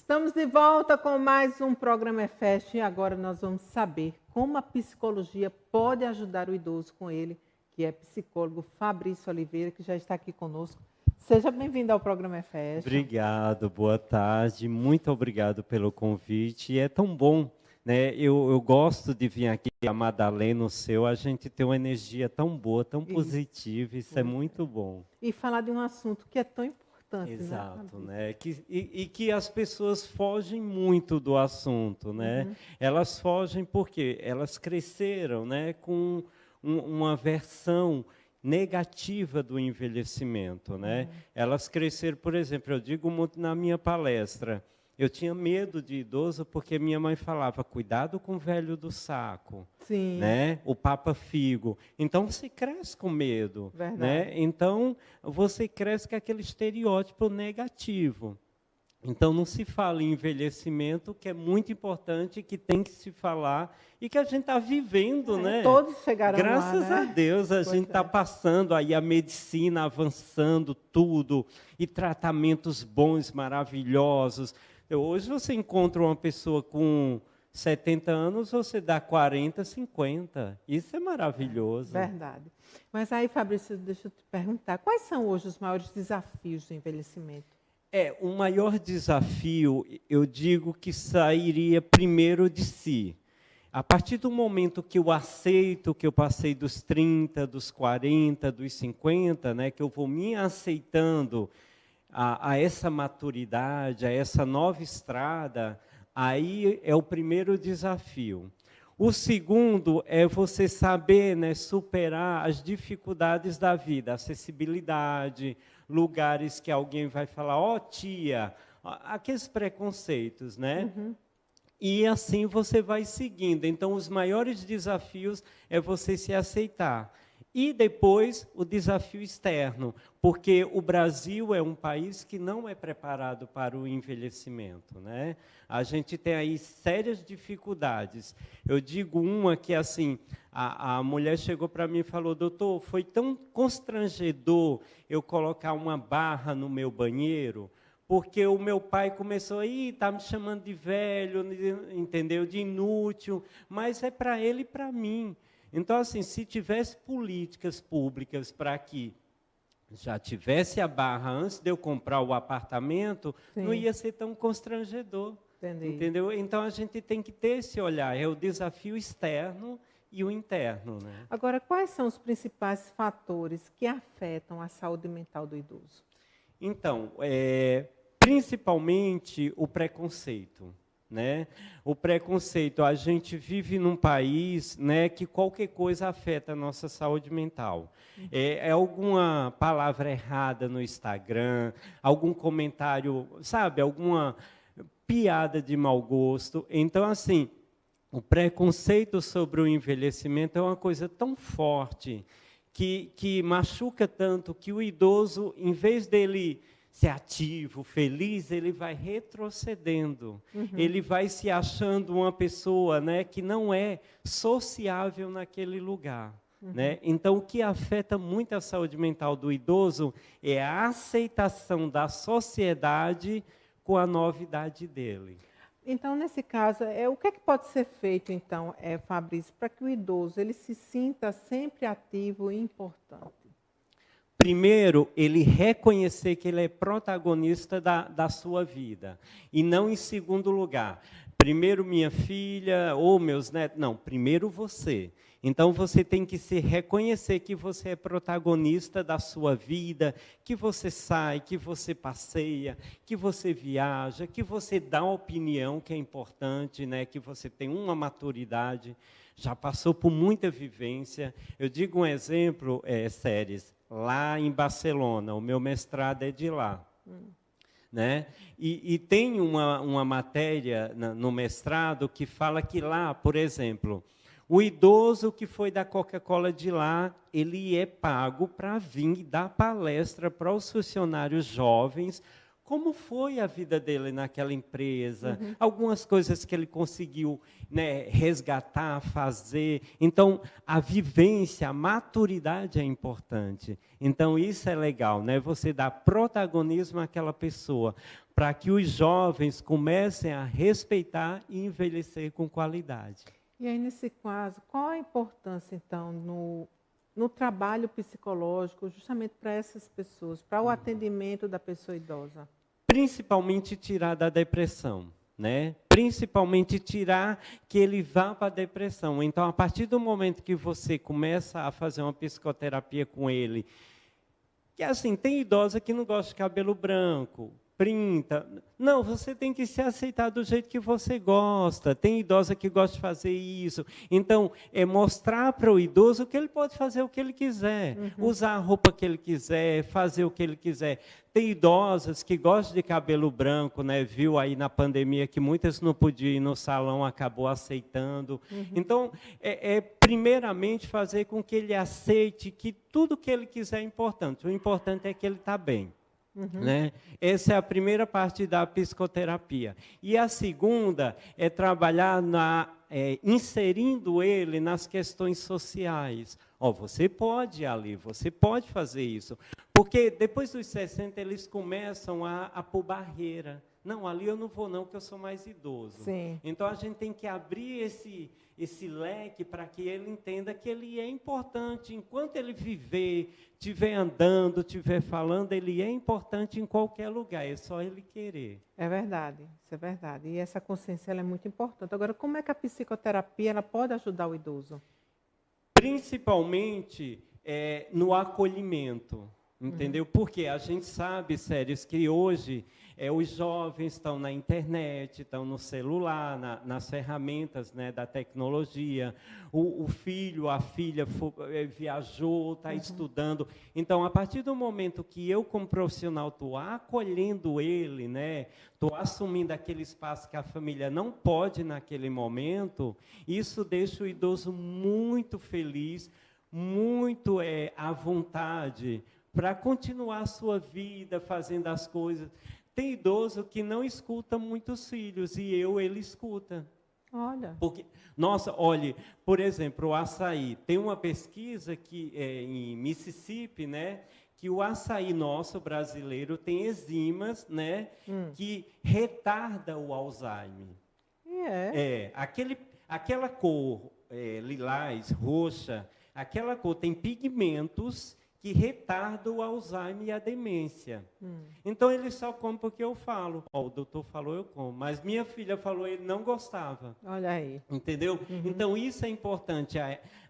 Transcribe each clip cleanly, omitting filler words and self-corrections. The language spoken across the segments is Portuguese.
Estamos de volta com mais um programa EFEST e agora nós vamos saber como a psicologia pode ajudar o idoso com ele, que é psicólogo Fabrício Oliveira, que já está aqui conosco. Seja bem-vindo ao programa EFEST. Obrigado, boa tarde, muito obrigado pelo convite. E é tão bom, né? Eu gosto de vir aqui, a Madalena, o seu, a gente tem uma energia tão boa, tão positiva, isso é muito bom. E falar de um assunto que é tão importante. Exato, né? Que as pessoas fogem muito do assunto, né? Elas fogem porque elas cresceram, né, com uma versão negativa do envelhecimento, né? Elas cresceram, por exemplo, eu digo muito na minha palestra, eu tinha medo de idoso porque minha mãe falava, cuidado com o velho do saco, Sim. né? O Papa Figo. Então você cresce com medo, Verdade. né? Então você cresce com aquele estereótipo negativo. Então não se fala em envelhecimento, que é muito importante, que tem que se falar e que a gente está vivendo, né? Todos chegaram Graças lá, né? a Deus, a gente está passando aí a medicina avançando tudo e tratamentos bons, maravilhosos. Hoje você encontra uma pessoa com 70 anos, você dá 40, 50. Isso é maravilhoso. Verdade. Mas aí, Fabrício, deixa eu te perguntar, quais são hoje os maiores desafios do envelhecimento? O maior desafio, eu digo que sairia primeiro de si. A partir do momento que eu aceito que eu passei dos 30, dos 40, dos 50, né, que eu vou me aceitando a essa maturidade, a essa nova estrada, aí é o primeiro desafio. O segundo é você saber, né, superar as dificuldades da vida, acessibilidade, lugares que alguém vai falar, ó tia, aqueles preconceitos, né? E assim você vai seguindo. Então, os maiores desafios é você se aceitar. E depois, o desafio externo, porque o Brasil é um país que não é preparado para o envelhecimento, né? A gente tem aí sérias dificuldades. Eu digo uma que, assim, a mulher chegou para mim e falou, doutor, foi tão constrangedor eu colocar uma barra no meu banheiro, porque o meu pai começou, tá me chamando de velho, entendeu? De inútil, mas é para ele e para mim. Então, assim, se tivesse políticas públicas para que já tivesse a barra antes de eu comprar o apartamento, Sim. Não ia ser tão constrangedor. Entendi. Entendeu? Então, a gente tem que ter esse olhar, é o desafio externo e o interno, né? Agora, quais são os principais fatores que afetam a saúde mental do idoso? Então, principalmente o preconceito, né? O preconceito, a gente vive num país, né, que qualquer coisa afeta a nossa saúde mental. É alguma palavra errada no Instagram, algum comentário, sabe, alguma piada de mau gosto. Então, assim, o preconceito sobre o envelhecimento é uma coisa tão forte que machuca tanto que o idoso, em vez dele ser ativo, feliz, ele vai retrocedendo. Ele vai se achando uma pessoa, né, que não é sociável naquele lugar. Né? Então, o que afeta muito a saúde mental do idoso é a aceitação da sociedade com a novidade dele. Então, nesse caso, o que é que pode ser feito, então, Fabrício, para que o idoso ele se sinta sempre ativo e importante? Primeiro, ele reconhecer que ele é protagonista da sua vida. E não em segundo lugar. Primeiro minha filha ou meus netos. Não, primeiro você. Então, você tem que se reconhecer que você é protagonista da sua vida, que você sai, que você passeia, que você viaja, que você dá opinião, que é importante, né? Que você tem uma maturidade, já passou por muita vivência. Eu digo um exemplo, Séries, lá em Barcelona, o meu mestrado é de lá. Né? E tem uma matéria no mestrado que fala que lá, por exemplo, o idoso que foi da Coca-Cola de lá, ele é pago para vir dar palestra para os funcionários jovens como foi a vida dele naquela empresa, algumas coisas que ele conseguiu, né, resgatar, fazer. Então, a vivência, a maturidade é importante. Então, isso é legal, né? Você dá protagonismo àquela pessoa, para que os jovens comecem a respeitar e envelhecer com qualidade. E aí, nesse caso, qual a importância, então, no trabalho psicológico, justamente para essas pessoas, para o atendimento da pessoa idosa? Principalmente tirar da depressão, né? Principalmente tirar que ele vá para a depressão. Então, a partir do momento que você começa a fazer uma psicoterapia com ele, que assim, tem idosa que não gosta de cabelo branco, printa. Não, você tem que se aceitar do jeito que você gosta. Tem idosa que gosta de fazer isso. Então, é mostrar para o idoso que ele pode fazer o que ele quiser, usar a roupa que ele quiser, fazer o que ele quiser. Tem idosas que gostam de cabelo branco, né? Viu aí na pandemia que muitas não podiam ir no salão, acabou aceitando. Então, primeiramente fazer com que ele aceite que tudo que ele quiser é importante. O importante é que ele está bem. Né? Essa é a primeira parte da psicoterapia. E a segunda é trabalhar inserindo ele nas questões sociais. Você pode ir ali, você pode fazer isso. Porque depois dos 60 eles começam a pôr barreira. Não, ali eu não vou não, porque eu sou mais idoso. Sim. Então, a gente tem que abrir esse leque para que ele entenda que ele é importante. Enquanto ele viver, estiver andando, estiver falando, ele é importante em qualquer lugar, é só ele querer. É verdade, isso é verdade. E essa consciência ela é muito importante. Agora, como é que a psicoterapia ela pode ajudar o idoso? Principalmente no acolhimento. Entendeu? Porque a gente sabe, Séries, que hoje os jovens estão na internet, estão no celular, nas ferramentas, né, da tecnologia. O filho, a filha viajou, está estudando. Então, a partir do momento que eu, como profissional, estou acolhendo ele, né, estou assumindo aquele espaço que a família não pode naquele momento, isso deixa o idoso muito feliz, muito à vontade, para continuar a sua vida, fazendo as coisas. Tem idoso que não escuta muitos filhos, e ele escuta. Olha. Porque, nossa, olhe, por exemplo, o açaí. Tem uma pesquisa que em Mississippi, né, que o açaí nosso brasileiro tem enzimas, né, que retarda o Alzheimer. Aquela cor lilás, roxa, aquela cor tem pigmentos que retarda o Alzheimer e a demência. Então, ele só come porque eu falo. O doutor falou, eu como. Mas minha filha falou, ele não gostava. Olha aí. Entendeu? Então, isso é importante,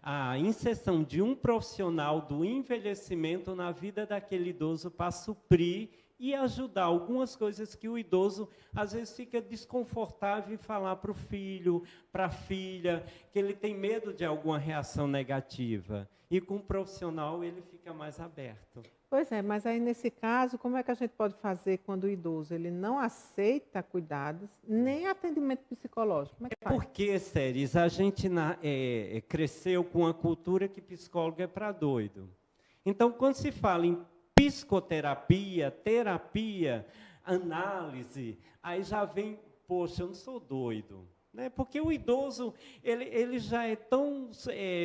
a inserção de um profissional do envelhecimento na vida daquele idoso para suprir e ajudar algumas coisas que o idoso, às vezes, fica desconfortável em falar para o filho, para a filha, que ele tem medo de alguma reação negativa. E com o profissional, ele fica mais aberto. Pois é, mas aí, nesse caso, como é que a gente pode fazer quando o idoso ele não aceita cuidados, nem atendimento psicológico? Como é que faz? Porque, Séries, a gente cresceu com a cultura que psicólogo é para doido. Então, quando se fala em psicoterapia, terapia, análise, aí já vem, poxa, eu não sou doido. Né? Porque o idoso, ele já é tão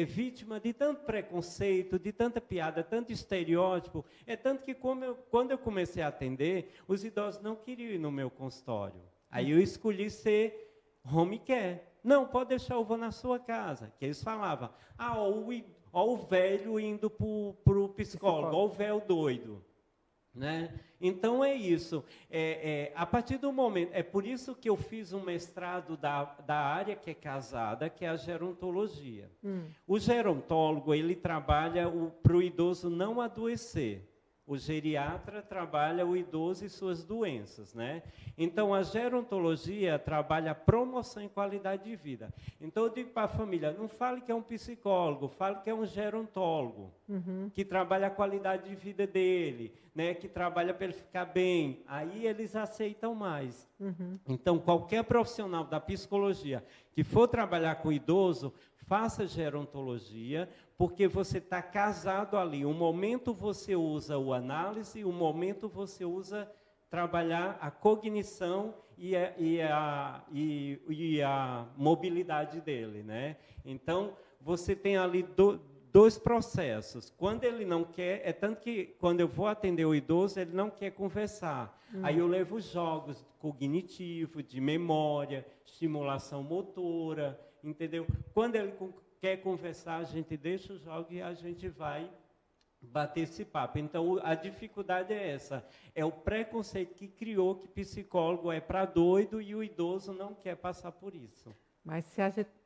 vítima de tanto preconceito, de tanta piada, tanto estereótipo, tanto que quando eu comecei a atender, os idosos não queriam ir no meu consultório. Aí eu escolhi ser home care. Não, pode deixar, eu vou na sua casa. Que eles falavam, ó o velho indo para o psicólogo, ó o velho doido. Né? Então, é isso. A partir do momento... É por isso que eu fiz um mestrado da área que é casada, que é a gerontologia. O gerontólogo, ele trabalha para o idoso não adoecer. O geriatra trabalha o idoso e suas doenças, né? Então, a gerontologia trabalha a promoção e qualidade de vida. Então, eu digo para a família, não fale que é um psicólogo, fale que é um gerontólogo, que trabalha a qualidade de vida dele, né? Que trabalha para ele ficar bem. Aí, eles aceitam mais. Então, qualquer profissional da psicologia que for trabalhar com o idoso, faça gerontologia, porque você está casado ali. Um momento você usa o análise, um momento você usa trabalhar a cognição e a mobilidade dele, né? Então, você tem ali dois processos. Quando ele não quer, é tanto que quando eu vou atender o idoso, ele não quer conversar. Aí eu levo jogos cognitivos, de memória, estimulação motora, entendeu? Quando ele quer conversar, a gente deixa o jogo e a gente vai bater esse papo. Então, a dificuldade é essa. É o preconceito que criou que psicólogo é para doido e o idoso não quer passar por isso. Mas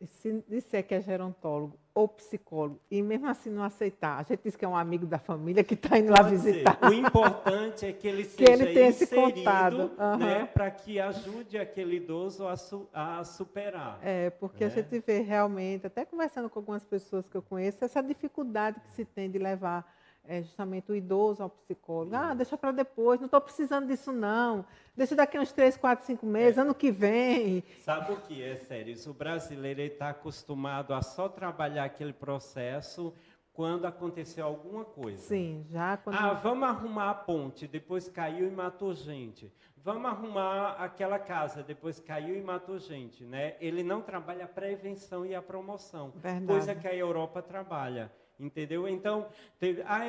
se disser que é gerontólogo ou psicólogo e mesmo assim não aceitar, a gente diz que é um amigo da família que está indo lá visitar. O importante é que ele seja inserido, né, para que ajude aquele idoso a superar. Porque a gente vê realmente, até conversando com algumas pessoas que eu conheço, essa dificuldade que se tem de levar justamente o idoso ao psicólogo. Deixa para depois, não estou precisando disso não. Deixa daqui uns 3, 4, 5 meses, ano que vem. Sabe o que é, sério? O brasileiro está acostumado a só trabalhar aquele processo quando aconteceu alguma coisa. Sim, já quando... vamos arrumar a ponte, depois caiu e matou gente. Vamos arrumar aquela casa, depois caiu e matou gente, né? Ele não trabalha a prevenção e a promoção, coisa que a Europa trabalha. Entendeu? Então,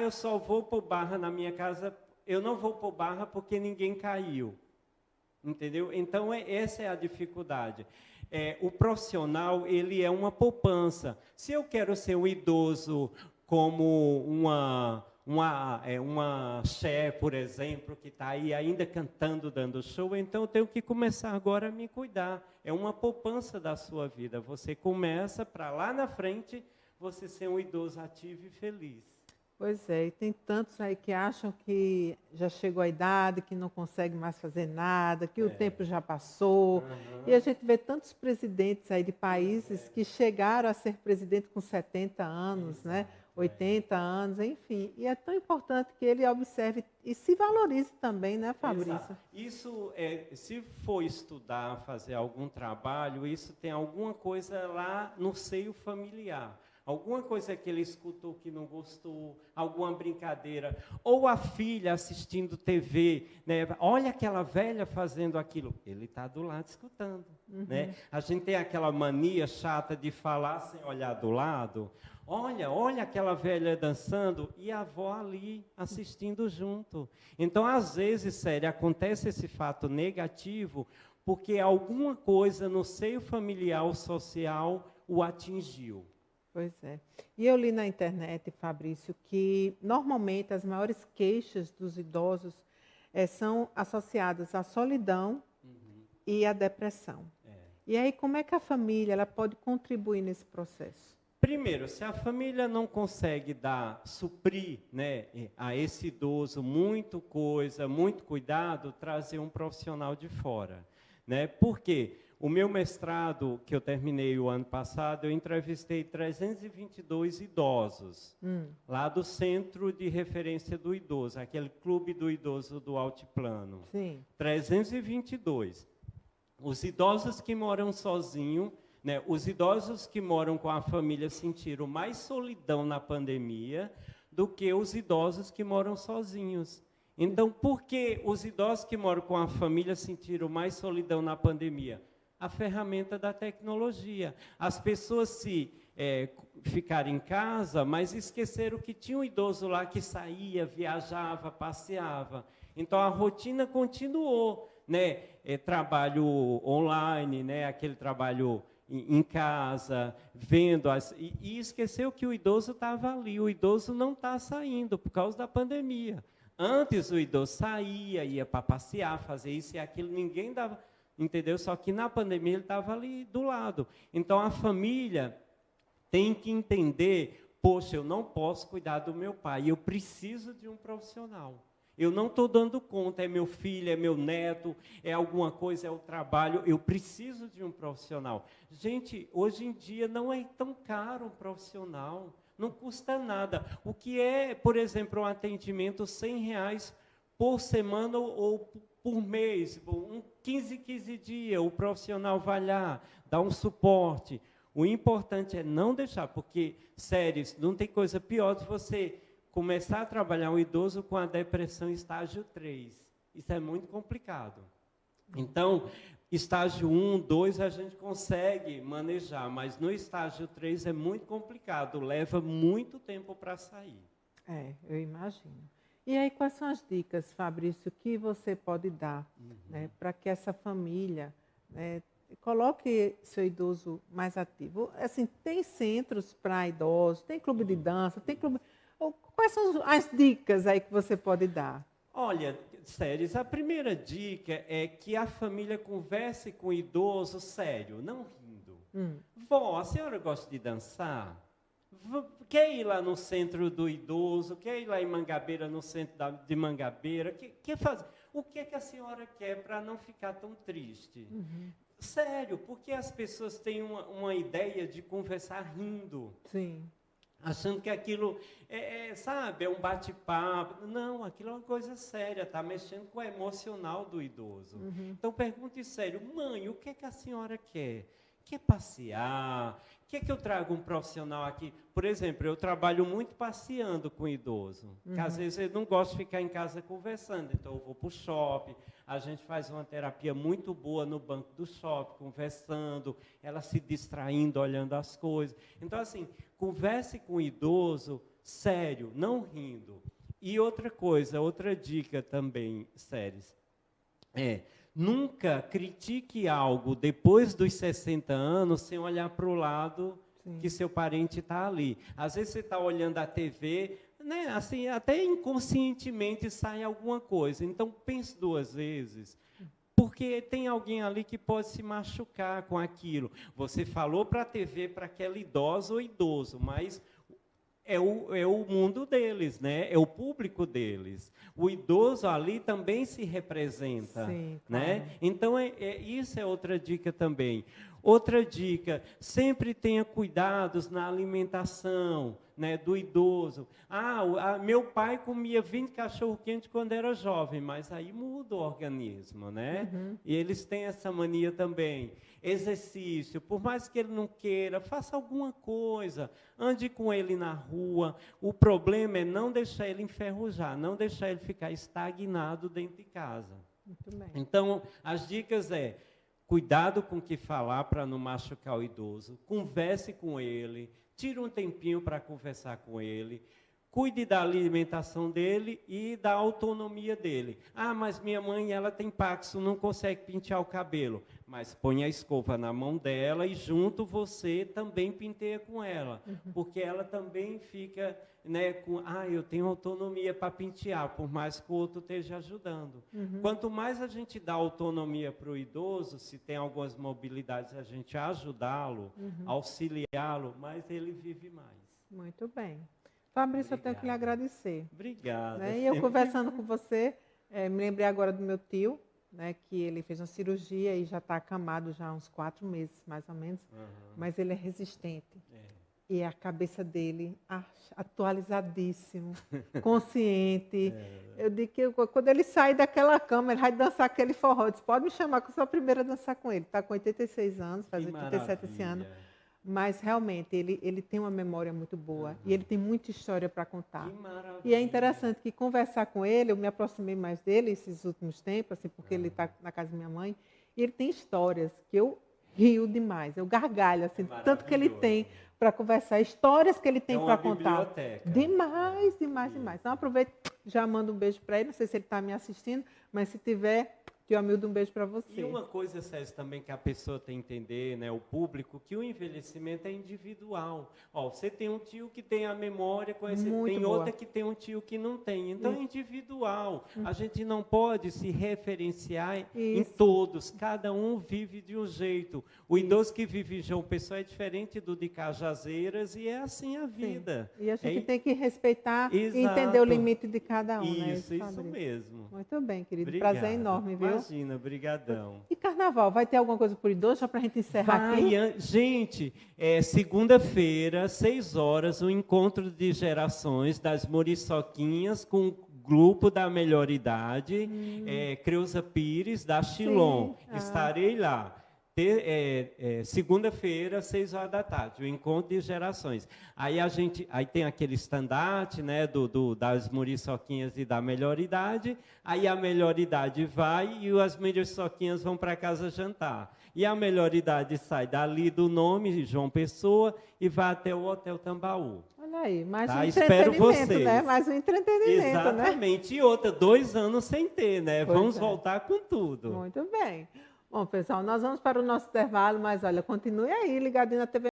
eu só vou pôr barra na minha casa, eu não vou pôr barra porque ninguém caiu. Entendeu? Então, essa é a dificuldade. O profissional, ele é uma poupança. Se eu quero ser um idoso como uma Cher, por exemplo, que está aí ainda cantando, dando show, então eu tenho que começar agora a me cuidar. É uma poupança da sua vida. Você começa para lá na frente você ser um idoso ativo e feliz. Pois é, e tem tantos aí que acham que já chegou a idade, que não consegue mais fazer nada, que o tempo já passou. E a gente vê tantos presidentes aí de países que chegaram a ser presidente com 70 anos, né? 80 anos, enfim. E é tão importante que ele observe e se valorize também, né, Fabrício? Exato. Isso, se for estudar, fazer algum trabalho, isso tem alguma coisa lá no seio familiar. Alguma coisa que ele escutou que não gostou, alguma brincadeira. Ou a filha assistindo TV, né? Olha aquela velha fazendo aquilo. Ele está do lado escutando. Né? A gente tem aquela mania chata de falar sem olhar do lado. Olha aquela velha dançando e a avó ali assistindo junto. Então, às vezes, sério, acontece esse fato negativo porque alguma coisa no seio familiar ou social o atingiu. Pois é. E eu li na internet, Fabrício, que normalmente as maiores queixas dos idosos são associadas à solidão e à depressão. E aí, como é que a família ela pode contribuir nesse processo? Primeiro, se a família não consegue suprir, né, a esse idoso muito cuidado, trazer um profissional de fora. Né? Por quê? O meu mestrado, que eu terminei o ano passado, eu entrevistei 322 idosos, lá do Centro de Referência do Idoso, aquele clube do idoso do Altiplano. Sim. 322. Os idosos que moram sozinhos, né, os idosos que moram com a família sentiram mais solidão na pandemia do que os idosos que moram sozinhos. Então, por que os idosos que moram com a família sentiram mais solidão na pandemia? A ferramenta da tecnologia. As pessoas ficaram em casa, mas esqueceram que tinha um idoso lá que saía, viajava, passeava. Então, a rotina continuou, né? Trabalho online, né? Aquele trabalho em casa, vendo. E esqueceu que o idoso estava ali. O idoso não está saindo por causa da pandemia. Antes, o idoso saía, ia para passear, fazer isso e aquilo, ninguém dava... Entendeu? Só que na pandemia ele estava ali do lado. Então, a família tem que entender, poxa, eu não posso cuidar do meu pai, eu preciso de um profissional. Eu não estou dando conta, é meu filho, é meu neto, é alguma coisa, é o trabalho, eu preciso de um profissional. Gente, hoje em dia não é tão caro um profissional, não custa nada. O que é, por exemplo, um atendimento R$100 por semana ou por mês, 15 dias, o profissional vai lá, dá um suporte. O importante é não deixar, porque, sério, não tem coisa pior de você começar a trabalhar um idoso com a depressão estágio 3. Isso é muito complicado. Então, estágio 1, 2 a gente consegue manejar, mas no estágio 3 é muito complicado, leva muito tempo para sair. Eu imagino. E aí, quais são as dicas, Fabrício, que você pode dar, né, para que essa família, né, coloque seu idoso mais ativo? Assim, tem centros para idosos, tem clube de dança, tem clube... Quais são as dicas aí que você pode dar? Olha, Séries, a primeira dica é que a família converse com o idoso sério, não rindo. Vó, a senhora gosta de dançar? Quer ir lá no centro do idoso? Quer ir lá em Mangabeira, no centro de Mangabeira? Quer fazer? O que é que a senhora quer para não ficar tão triste? Sério, porque as pessoas têm uma ideia de conversar rindo. Sim. Achando que aquilo sabe, é um bate-papo. Não, aquilo é uma coisa séria, está mexendo com o emocional do idoso. Então, pergunte sério, mãe, o que é que a senhora quer? Quer passear? Quer que eu traga um profissional aqui? Por exemplo, eu trabalho muito passeando com idoso, que às vezes eu não gosto de ficar em casa conversando, então eu vou para o shopping, a gente faz uma terapia muito boa no banco do shopping, conversando, ela se distraindo, olhando as coisas. Então, assim, converse com o idoso sério, não rindo. E outra coisa, outra dica também, Séries, nunca critique algo depois dos 60 anos sem olhar para o lado que seu parente está ali. Às vezes você está olhando a TV, né, assim, até inconscientemente sai alguma coisa. Então, pense 2 vezes. Porque tem alguém ali que pode se machucar com aquilo. Você falou para a TV, para aquela idosa ou idoso, mas é o mundo deles, né? É o público deles. O idoso ali também se representa. Sim, né? claro. Então, isso é outra dica também. Outra dica, sempre tenha cuidados na alimentação, né, do idoso. Meu pai comia 20 cachorro-quente quando era jovem, mas aí muda o organismo, né? E eles têm essa mania também. Exercício, por mais que ele não queira, faça alguma coisa, ande com ele na rua. O problema é não deixar ele enferrujar, não deixar ele ficar estagnado dentro de casa. Muito bem. Então, as dicas cuidado com o que falar para não machucar o idoso, converse com ele, tire um tempinho para conversar com ele, cuide da alimentação dele e da autonomia dele. Mas minha mãe, ela tem Parkinson, não consegue pentear o cabelo. Mas põe a escova na mão dela e junto você também penteia com ela. Porque ela também fica, né, com, eu tenho autonomia para pentear, por mais que o outro esteja ajudando. Quanto mais a gente dá autonomia para o idoso, se tem algumas mobilidades, a gente ajudá-lo, auxiliá-lo, mais ele vive mais. Muito bem. Fabrício, eu tenho que lhe agradecer. Obrigada. Né? E eu conversando com você, me lembrei agora do meu tio, né, que ele fez uma cirurgia e já está acamado já há uns 4 meses, mais ou menos, mas ele é resistente. E a cabeça dele atualizadíssimo, consciente. Eu digo que quando ele sai daquela cama, ele vai dançar aquele forró. Eu disse, pode me chamar, que eu sou a primeira a dançar com ele. Está com 86 anos, faz 87 esse ano. Mas, realmente, ele tem uma memória muito boa e ele tem muita história para contar. Que maravilha. E é interessante que conversar com ele, eu me aproximei mais dele esses últimos tempos, assim, porque ele está na casa da minha mãe, e ele tem histórias que eu rio demais, eu gargalho, assim, tanto que ele tem para conversar, histórias que ele tem para contar. Biblioteca. Demais, demais, demais. Então, aproveito, já mando um beijo para ele, não sei se ele está me assistindo, mas se tiver... Tio Hamildo, um beijo para você. E uma coisa, César, também que a pessoa tem que entender, né, o público, que o envelhecimento é individual. Você tem um tio que tem a memória, tem outra que tem um tio que não tem. Então, é individual. A gente não pode se referenciar em todos. Cada um vive de um jeito. O idoso que vive em João Pessoa é diferente do de Cajazeiras e é assim a vida. E a gente tem que respeitar Exato. E entender o limite de cada um. Isso, né? isso mesmo. Muito bem, querido. Obrigado. Prazer enorme, viu? Imagina, brigadão. E carnaval, vai ter alguma coisa por idoso, só para a gente encerrar aqui? Gente, segunda-feira, 6 horas, o encontro de gerações das Muriçoquinhas com o grupo da melhor idade, Creuza Pires, da Chilon. Estarei lá. segunda-feira, 6 horas da tarde, o encontro de gerações. Aí tem aquele estandarte, né, das muriçoquinhas e da melhor idade. Aí a melhor idade vai e as muriçoquinhas vão para casa jantar. E a melhor idade sai dali do nome João Pessoa e vai até o Hotel Tambaú. Olha aí, mais tá? um Espero entretenimento, vocês. né? Mais um entretenimento, exatamente. né? E outra, 2 anos sem ter, né? Pois Vamos é. voltar com tudo. Muito bem. Bom, pessoal, nós vamos para o nosso intervalo, mas olha, continue aí ligadinho na TV